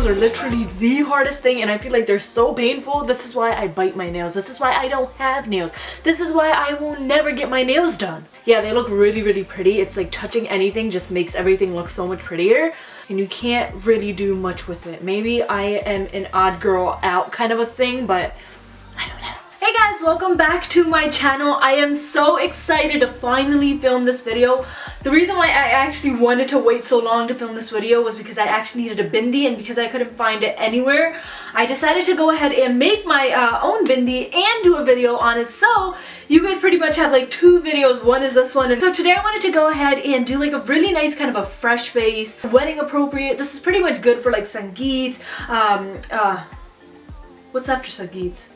are literally the hardest thing, and I feel like they're so painful. This is why I bite my nails. This is why I don't have nails. This is why I will never get my nails done. Yeah, they look really, really pretty. It's like touching anything just makes everything look so much prettier, and you can't really do much with it. Maybe I am an odd girl out kind of a thing, but I don't know. Hey guys, welcome back to my channel. I am so excited to finally film this video. The reason why I actually wanted to wait so long to film this video was because I actually needed a bindi, and because I couldn't find it anywhere, I decided to go ahead and make my own bindi and do a video on it. So you guys pretty much have like two videos. One is this one, and so today I wanted to go ahead and do like a really nice kind of a fresh face, wedding appropriate. This is pretty much good for like sangeets. What's after sangeets?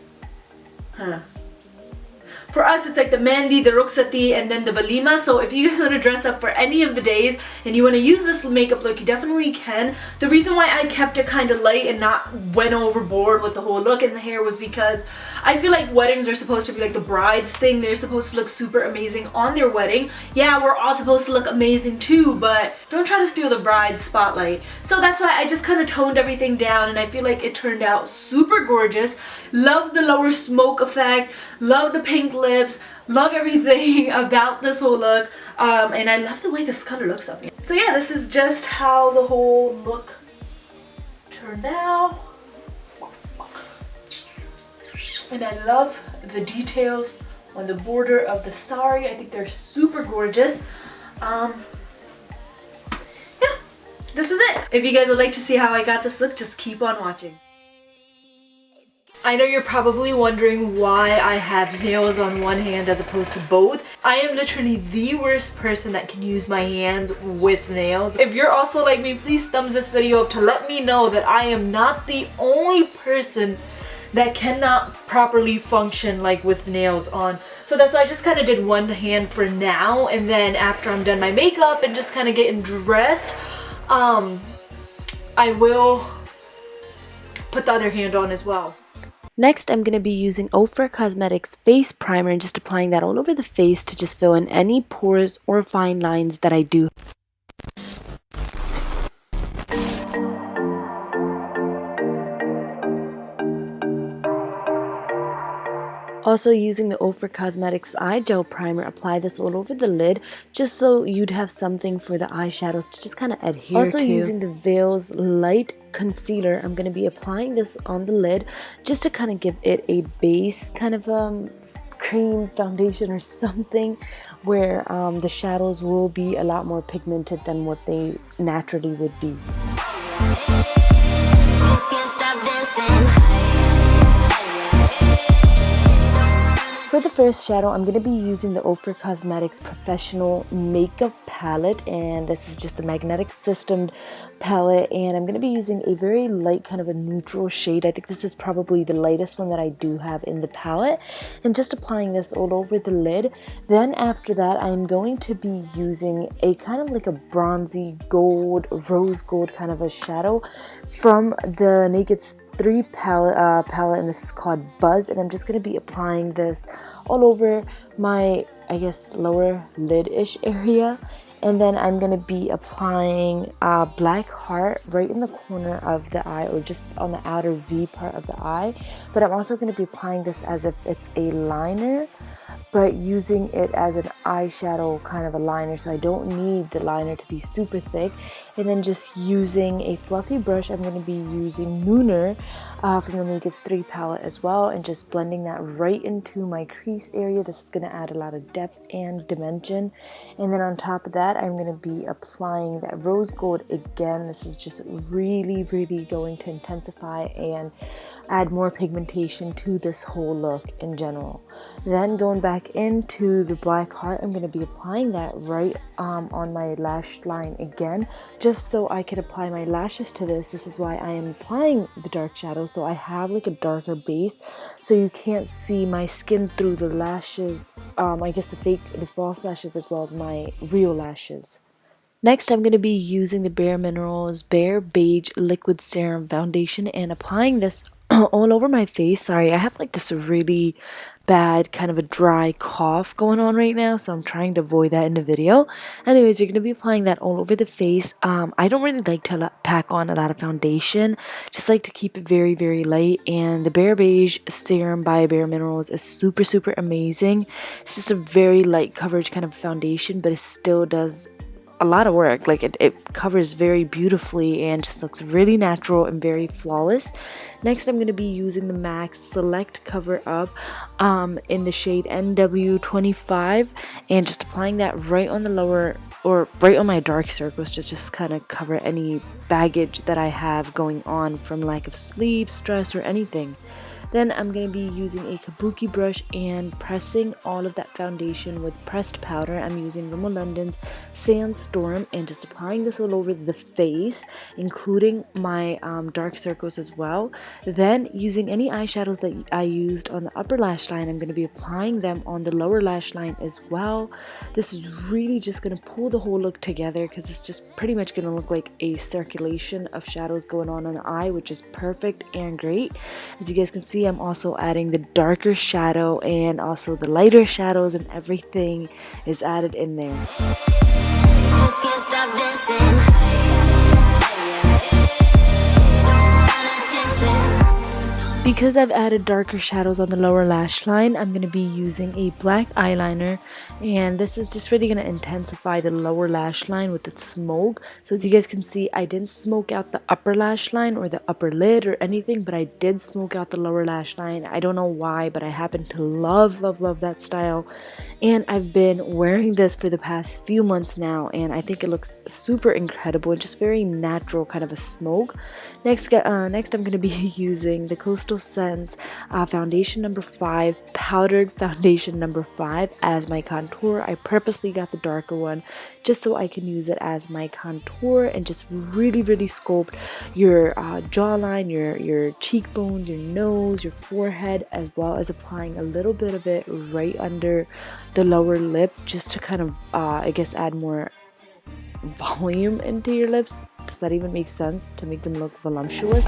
For us, it's like the mehndi, the rukhsati, and then the walima. So if you guys want to dress up for any of the days and you want to use this makeup look, you definitely can. The reason why I kept it kind of light and not went overboard with the whole look and the hair was because I feel like weddings are supposed to be like the bride's thing. They're supposed to look super amazing on their wedding. Yeah, we're all supposed to look amazing too, but don't try to steal the bride's spotlight. So that's why I just kind of toned everything down, and I feel like it turned out super gorgeous. Love the lower smoke effect, love the pink lips, love everything about this whole look, and I love the way this color looks on me. So yeah, this is just how the whole look turned out, and I love the details on the border of the sari. I think they're super gorgeous. Yeah, this is it. If you guys would like to see how I got this look, just keep on watching. I know you're probably wondering why I have nails on one hand as opposed to both. I am literally the worst person that can use my hands with nails. If you're also like me, please thumbs this video up to let me know that I am not the only person that cannot properly function like with nails on. So that's why I just kind of did one hand for now, and then after I'm done my makeup and just kind of getting dressed, I will put the other hand on as well. Next, I'm going to be using OFRA Cosmetics face primer and just applying that all over the face to just fill in any pores or fine lines that I do. Also, using the OFRA Cosmetics eye gel primer, apply this all over the lid just so you'd have something for the eyeshadows to just kind of adhere to. Also, using the Viel Light concealer, I'm going to be applying this on the lid just to kind of give it a base kind of cream foundation or something where the shadows will be a lot more pigmented than what they naturally would be. For the first shadow, I'm going to be using the OFRA Cosmetics Professional Makeup Palette, and this is just the magnetic system palette, and I'm going to be using a very light kind of a neutral shade. I think this is probably the lightest one that I do have in the palette, and just applying this all over the lid. Then after that, I'm going to be using a kind of like a bronzy gold, rose gold kind of a shadow from the Naked 3 palette, and this is called Buzz, and I'm just going to be applying this all over my, I guess, lower lid-ish area. And then I'm going to be applying a black heart right in the corner of the eye, or just on the outer V part of the eye. But I'm also going to be applying this as if it's a liner, but using it as an eyeshadow kind of a liner, so I don't need the liner to be super thick. And then just using a fluffy brush, I'm going to be using Nooner from the Naked 3 palette as well, and just blending that right into my crease area. This is going to add a lot of depth and dimension. And then on top of that, I'm going to be applying that rose gold again. This is just really, really going to intensify and add more pigmentation to this whole look in general. Then going back into the black heart, I'm going to be applying that right on my lash line again, just so I could apply my lashes to this. This is why I am applying the dark shadow, so I have like a darker base, so you can't see my skin through the lashes, I guess the false lashes as well as my real lashes. Next, I'm going to be using the Bare Minerals Bare Beige Liquid Serum Foundation and applying this all over my face. Sorry, I have like this really bad kind of a dry cough going on right now, so I'm trying to avoid that in the video. Anyways, you're going to be applying that all over the face. I don't really like to pack on a lot of foundation, just like to keep it very, very light. And the Bare Beige Serum by Bare Minerals is super, super amazing. It's just a very light coverage kind of foundation, but it still does a lot of work. Like it covers very beautifully and just looks really natural and very flawless. Next, I'm going to be using the MAC Select Cover Up in the shade NW25, and just applying that right on the lower, or right on my dark circles, just kind of cover any baggage that I have going on from lack of sleep, stress, or anything. Then I'm going to be using a kabuki brush and pressing all of that foundation with pressed powder. I'm using Rimmel Londons Sand and just applying this all over the face, including my dark circles as well. Then using any eyeshadows that I used on the upper lash line, I'm going to be applying them on the lower lash line as well. This is really just going to pull the whole look together, because it's just pretty much going to look like a circulation of shadows going on the eye, which is perfect and great. As you guys can see, I'm also adding the darker shadow and also the lighter shadows, and everything is added in there. Because I've added darker shadows on the lower lash line, I'm going to be using a black eyeliner, and this is just really going to intensify the lower lash line with its smoke. So as you guys can see, I didn't smoke out the upper lash line or the upper lid or anything, but I did smoke out the lower lash line. I don't know why, but I happen to love that style, and I've been wearing this for the past few months now, and I think it looks super incredible and just very natural kind of a smoke. Next I'm going to be using the Coastal Scents foundation number 5, powdered foundation number 5 as my contour. I purposely got the darker one just so I can use it as my contour and just really, really sculpt your jawline, your cheekbones, your nose, your forehead, as well as applying a little bit of it right under the lower lip, just to kind of I guess add more volume into your lips. Does that even make sense? To make them look voluptuous.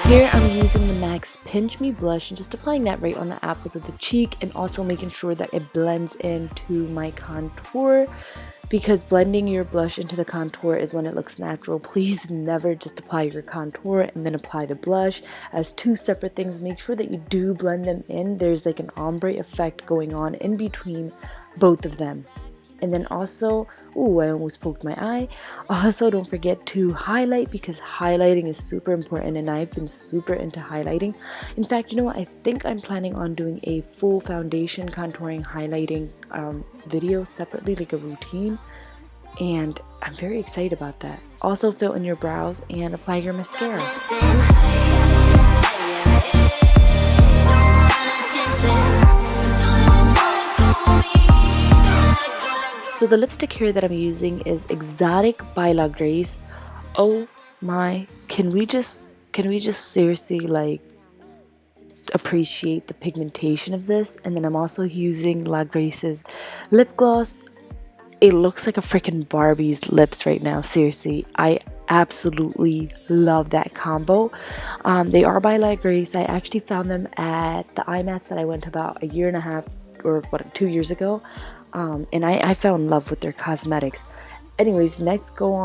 Here I'm using the MAC Pinch Me blush and just applying that right on the apples of the cheek, and also making sure that it blends into my contour, because blending your blush into the contour is when it looks natural. Please never just apply your contour and then apply the blush as two separate things. Make sure that you do blend them in. There's like an ombre effect going on in between both of them. And then also, ooh, I almost poked my eye. Also, don't forget to highlight, because highlighting is super important, and I've been super into highlighting. In fact, you know what? I think I'm planning on doing a full foundation contouring highlighting video separately, like a routine. And I'm very excited about that. Also, fill in your brows and apply your mascara. So the lipstick here that I'm using is Exotic by La Grace. Oh my, can we just seriously like appreciate the pigmentation of this? And then I'm also using La Grace's lip gloss. It looks like a freaking Barbie's lips right now. Seriously, I absolutely love that combo. They are by La Grace. I actually found them at the IMATs that I went to about a year and a half or 2 years ago. And I fell in love with their cosmetics. Anyways, next go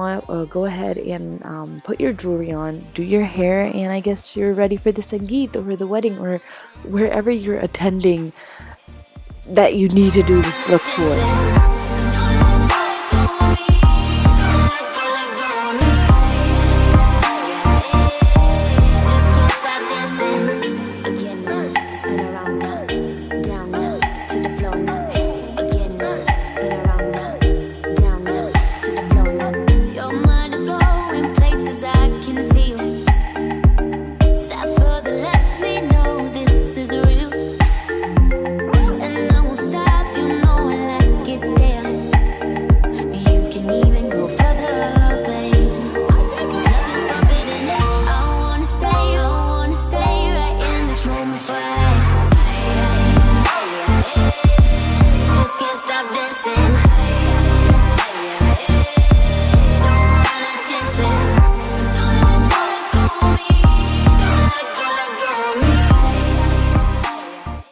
ahead and put your jewelry on, do your hair, and I guess you're ready for the sangeet or the wedding or wherever you're attending that you need to do this look for.